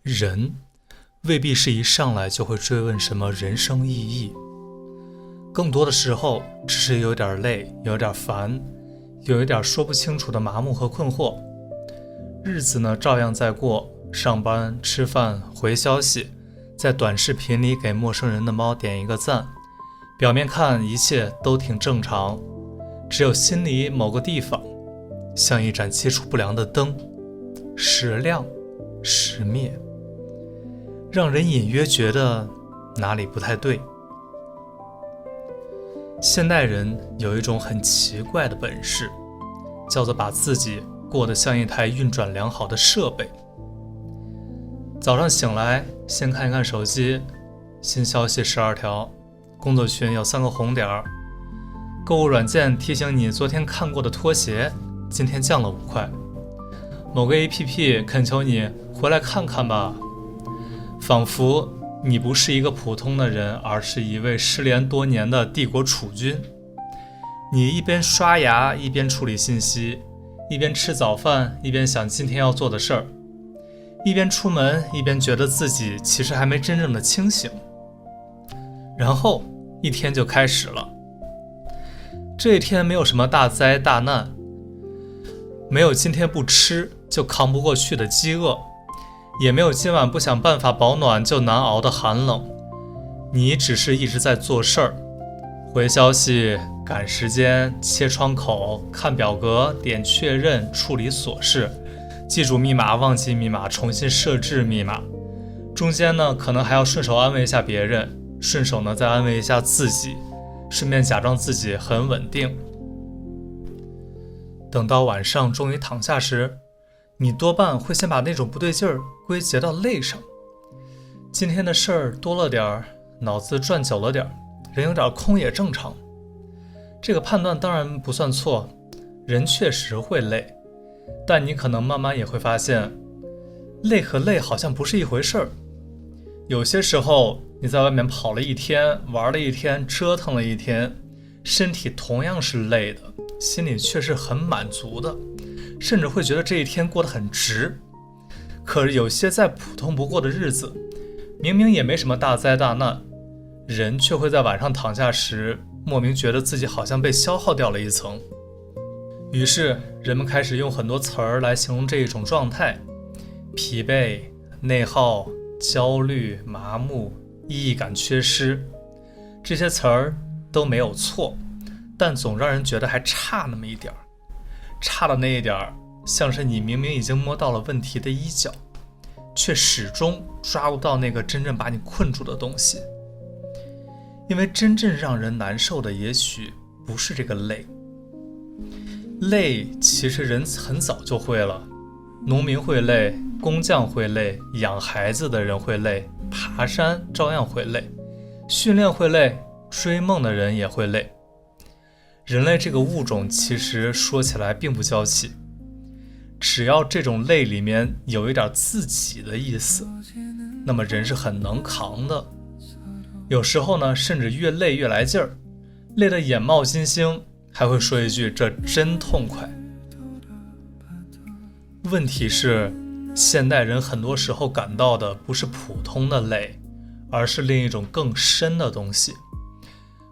人未必是一上来就会追问什么人生意义，更多的时候只是有点累，有点烦，有一点说不清楚的麻木和困惑。日子呢照样在过，上班、吃饭、回消息，在短视频里给陌生人的猫点一个赞，表面看一切都挺正常，只有心里某个地方像一盏接触不良的灯，时亮时灭，让人隐约觉得哪里不太对。现代人有一种很奇怪的本事，叫做把自己过得像一台运转良好的设备。早上醒来，先看一看手机，新消息12条，工作群有3个红点，购物软件提醒你昨天看过的拖鞋今天降了5块，某个 APP 恳求你回来看看吧，仿佛你不是一个普通的人，而是一位失联多年的帝国储君。你一边刷牙，一边处理信息，一边吃早饭，一边想今天要做的事儿，一边出门，一边觉得自己其实还没真正的清醒。然后一天就开始了。这一天没有什么大灾大难，没有今天不吃就扛不过去的饥饿，也没有今晚不想办法保暖就难熬的寒冷。你只是一直在做事儿，回消息、赶时间、切窗口、看表格、点确认、处理琐事，记住密码、忘记密码、重新设置密码。中间呢，可能还要顺手安慰一下别人，顺手呢再安慰一下自己，顺便假装自己很稳定。等到晚上终于躺下时，你多半会先把那种不对劲儿归结到累上。今天的事儿多了点，脑子转久了点，人有点空也正常。这个判断当然不算错，人确实会累，但你可能慢慢也会发现，累和累好像不是一回事儿。有些时候你在外面跑了一天，玩了一天，折腾了一天，身体同样是累的，心里却是很满足的，甚至会觉得这一天过得很值。可是有些再普通不过的日子，明明也没什么大灾大难，人却会在晚上躺下时莫名觉得自己好像被消耗掉了一层。于是人们开始用很多词儿来形容这一种状态：疲惫、内耗、焦虑、麻木、意义感缺失。这些词儿都没有错，但总让人觉得还差那么一点儿。差的那一点儿，像是你明明已经摸到了问题的一角，却始终抓不到那个真正把你困住的东西。因为真正让人难受的也许不是这个累，累其实人很早就会了，农民会累，工匠会累，养孩子的人会累，爬山照样会累，训练会累，追梦的人也会累。人类这个物种其实说起来并不娇气，只要这种累里面有一点自己的意思，那么人是很能扛的。有时候呢，甚至越累越来劲儿，累得眼冒金星，还会说一句这真痛快。问题是，现代人很多时候感到的不是普通的累，而是另一种更深的东西。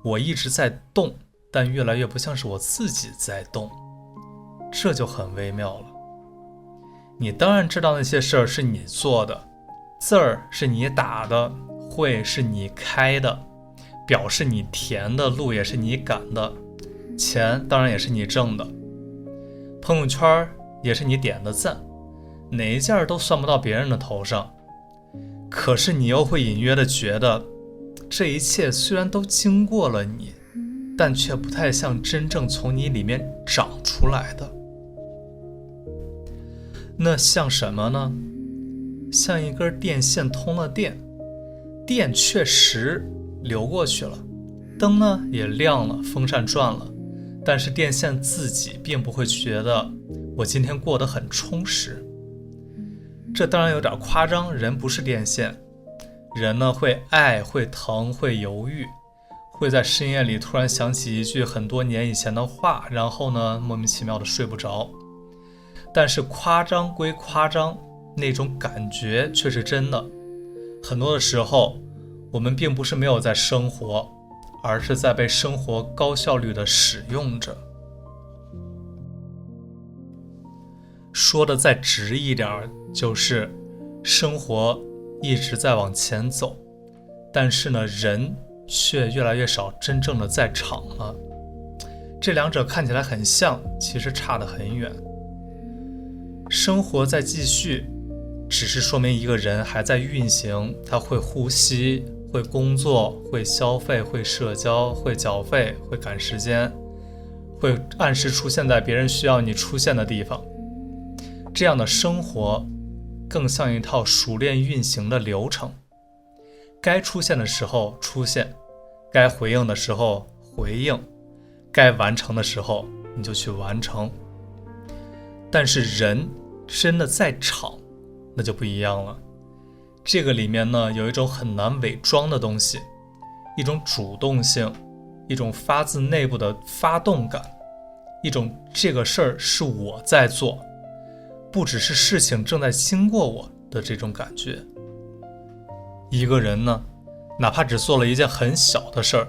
我一直在动，但越来越不像是我自己在动，这就很微妙了。你当然知道那些事儿是你做的，字儿是你打的，会是你开的，表是你填的，路也是你赶的，钱当然也是你挣的，朋友圈也是你点的赞，哪一件都算不到别人的头上。可是你又会隐约的觉得，这一切虽然都经过了你，但却不太像真正从你里面长出来的。那像什么呢？像一根电线通了电，电确实流过去了，灯呢也亮了，风扇转了，但是电线自己并不会觉得我今天过得很充实。这当然有点夸张，人不是电线，人呢会爱，会疼，会犹豫，会在深夜里突然想起一句很多年以前的话，然后呢莫名其妙的睡不着。但是夸张归夸张，那种感觉却是真的。很多的时候，我们并不是没有在生活，而是在被生活高效率地使用着。说的再直一点，就是生活一直在往前走，但是呢，人却越来越少真正的在场了。这两者看起来很像，其实差得很远。生活在继续，只是说明一个人还在运行，他会呼吸，会工作，会消费，会社交，会缴费，会赶时间，会按时出现在别人需要你出现的地方。这样的生活更像一套熟练运行的流程，该出现的时候出现，该回应的时候回应，该完成的时候你就去完成。但是人真的在场，那就不一样了。这个里面呢，有一种很难伪装的东西，一种主动性，一种发自内部的发动感，一种这个事儿是我在做，不只是事情正在经过我的这种感觉。一个人呢，哪怕只做了一件很小的事儿，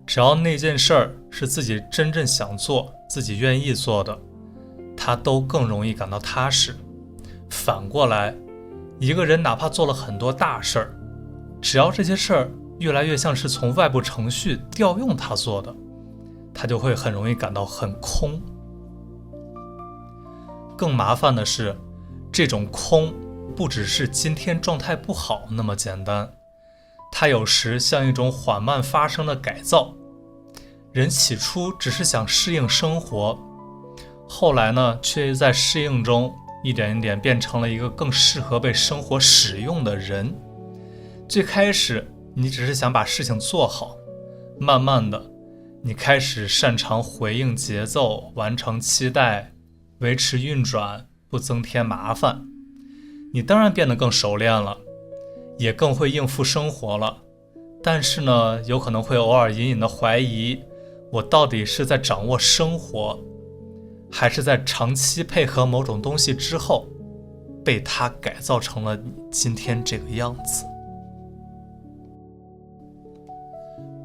只要那件事儿是自己真正想做，自己愿意做的，他都更容易感到踏实。反过来，一个人哪怕做了很多大事儿，只要这些事儿越来越像是从外部程序调用他做的，他就会很容易感到很空。更麻烦的是，这种空不只是今天状态不好那么简单，它有时像一种缓慢发生的改造。人起初只是想适应生活，后来呢，却在适应中一点一点变成了一个更适合被生活使用的人。最开始你只是想把事情做好，慢慢的你开始擅长回应节奏，完成期待，维持运转，不增添麻烦。你当然变得更熟练了，也更会应付生活了。但是呢，有可能会偶尔隐隐的怀疑，我到底是在掌握生活，还是在长期配合某种东西之后，被它改造成了你今天这个样子。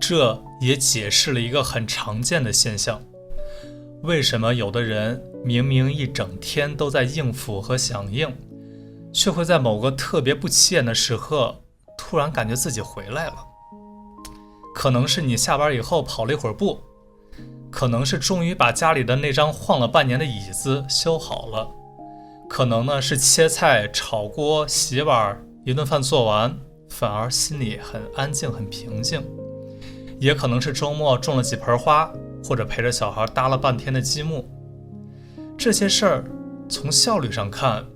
这也解释了一个很常见的现象，为什么有的人明明一整天都在应付和响应，却会在某个特别不起眼的时刻突然感觉自己回来了。可能是你下班以后跑了一会儿步，可能是终于把家里的那张晃了半年的椅子修好了，可能呢是切菜、炒锅、洗碗，一顿饭做完，反而心里很安静很平静。也可能是周末种了几盆花，或者陪着小孩搭了半天的积木。这些事儿从效率上看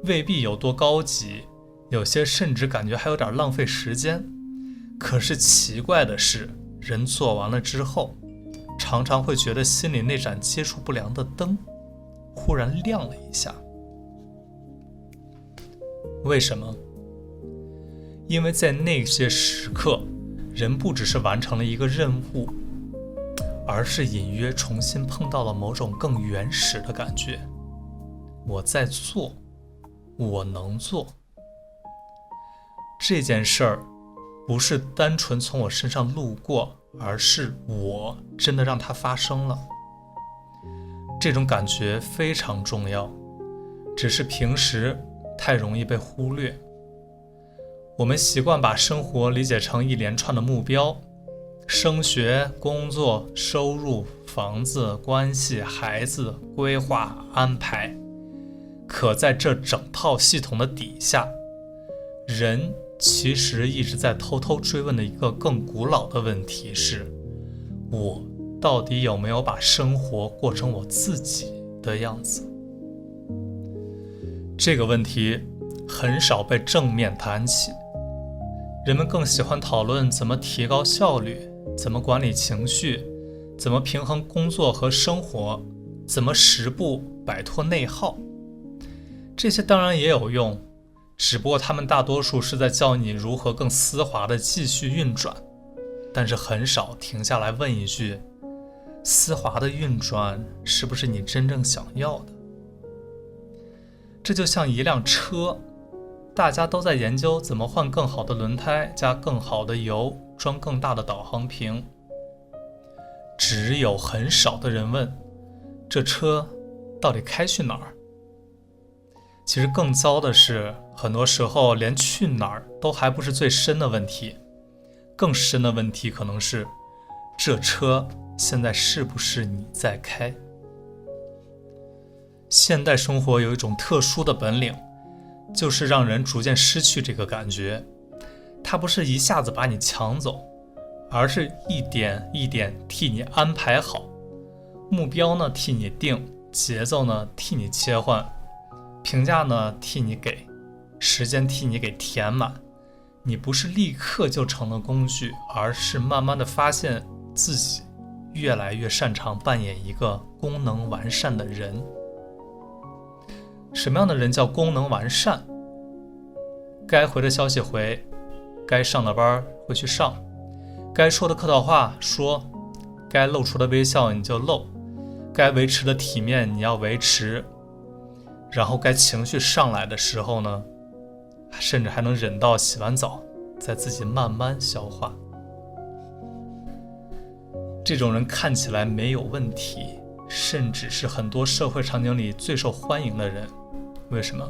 未必有多高级，有些甚至感觉还有点浪费时间。可是奇怪的是，人做完了之后，常常会觉得心里那盏接触不良的灯忽然亮了一下。为什么？因为在那些时刻，人不只是完成了一个任务，而是隐约重新碰到了某种更原始的感觉。我在做，我能做。这件事儿不是单纯从我身上路过，而是我真的让它发生了。这种感觉非常重要，只是平时太容易被忽略。我们习惯把生活理解成一连串的目标，升学、工作、收入、房子、关系、孩子、规划、安排。可在这整套系统的底下，人其实一直在偷偷追问的一个更古老的问题是：我到底有没有把生活过成我自己的样子？这个问题很少被正面谈起。人们更喜欢讨论怎么提高效率，怎么管理情绪，怎么平衡工作和生活，怎么10步摆脱内耗。这些当然也有用，只不过他们大多数是在教你如何更丝滑地继续运转，但是很少停下来问一句：丝滑的运转是不是你真正想要的？这就像一辆车大家都在研究怎么换更好的轮胎，加更好的油，装更大的导航屏。只有很少的人问，这车到底开去哪儿？其实更糟的是，很多时候连去哪儿都还不是最深的问题，更深的问题可能是，这车现在是不是你在开？现代生活有一种特殊的本领，就是让人逐渐失去这个感觉。它不是一下子把你抢走，而是一点一点替你安排好，目标呢替你定，节奏呢替你切换，评价呢替你给，时间替你给填满。你不是立刻就成了工具，而是慢慢的发现自己越来越擅长扮演一个功能完善的人。什么样的人叫功能完善？该回的消息回，该上的班会去上，该说的客套话说，该露出的微笑你就露，该维持的体面你要维持，然后该情绪上来的时候呢，甚至还能忍到洗完澡再自己慢慢消化。这种人看起来没有问题，甚至是很多社会场景里最受欢迎的人。为什么？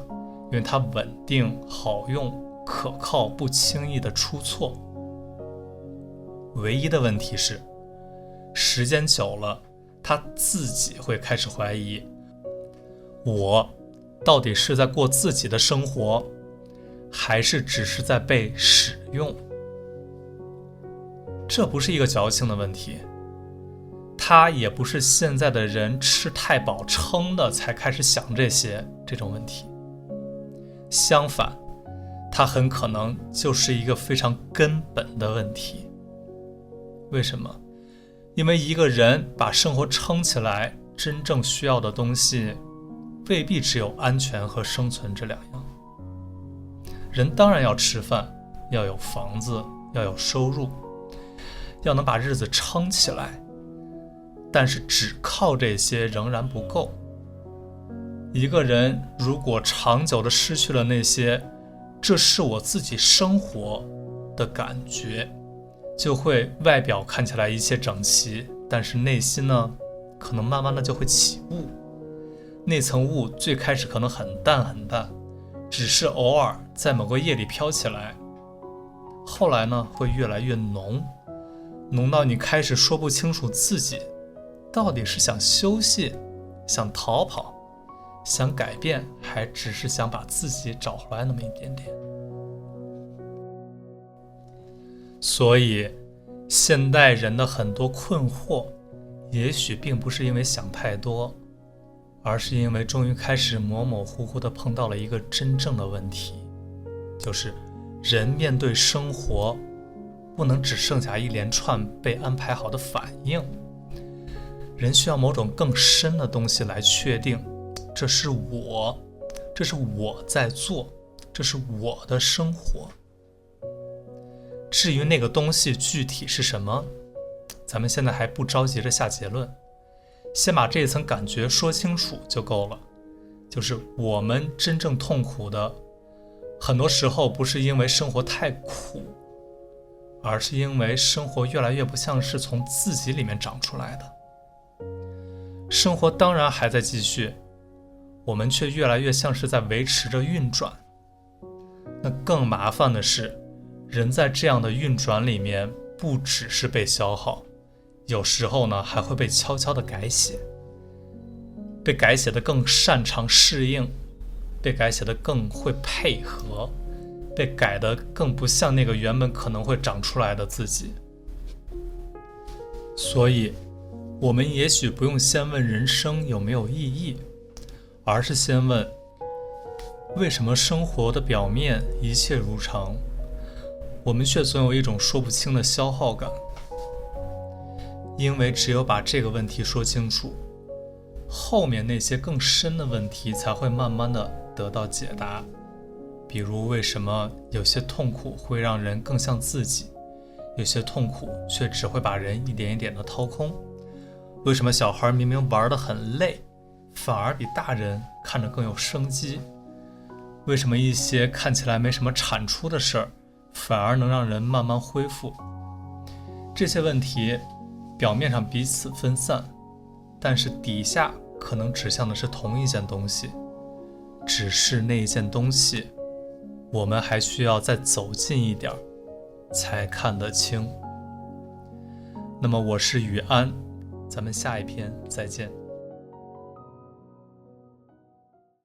因为他稳定、好用、可靠，不轻易的出错。唯一的问题是，时间久了，他自己会开始怀疑，我到底是在过自己的生活，还是只是在被使用？这不是一个矫情的问题，他也不是现在的人吃太饱撑的才开始想这种问题。相反，它很可能就是一个非常根本的问题。为什么？因为一个人把生活撑起来，真正需要的东西未必只有安全和生存这两样。人当然要吃饭，要有房子，要有收入，要能把日子撑起来，但是只靠这些仍然不够。一个人如果长久的失去了那些这是我自己生活的感觉，就会外表看起来一切整齐，但是内心呢，可能慢慢的就会起雾。那层雾最开始可能很淡很淡，只是偶尔在某个夜里飘起来，后来呢会越来越浓，浓到你开始说不清楚自己到底是想休息，想逃跑，想改变，还只是想把自己找回来那么一点点。所以现代人的很多困惑，也许并不是因为想太多，而是因为终于开始模模糊糊地碰到了一个真正的问题，就是人面对生活不能只剩下一连串被安排好的反应，人需要某种更深的东西来确定，这是我在做，这是我的生活。至于那个东西具体是什么，咱们现在还不着急着下结论，先把这一层感觉说清楚就够了。就是我们真正痛苦的，很多时候不是因为生活太苦，而是因为生活越来越不像是从自己里面长出来的。生活当然还在继续，我们却越来越像是在维持着运转。那更麻烦的是，人在这样的运转里面，不只是被消耗，有时候呢还会被悄悄的改写，被改写的更擅长适应，被改写的更会配合，被改得更不像那个原本可能会长出来的自己。所以我们也许不用先问人生有没有意义，而是先问为什么生活的表面一切如常，我们却总有一种说不清的消耗感。因为只有把这个问题说清楚，后面那些更深的问题才会慢慢的得到解答。比如为什么有些痛苦会让人更像自己，有些痛苦却只会把人一点一点的掏空。为什么小孩明明玩得很累，反而比大人看着更有生机？为什么一些看起来没什么产出的事儿，反而能让人慢慢恢复？这些问题表面上彼此分散，但是底下可能指向的是同一件东西，只是那一件东西，我们还需要再走近一点才看得清。那么我是雨安，咱们下一篇再见。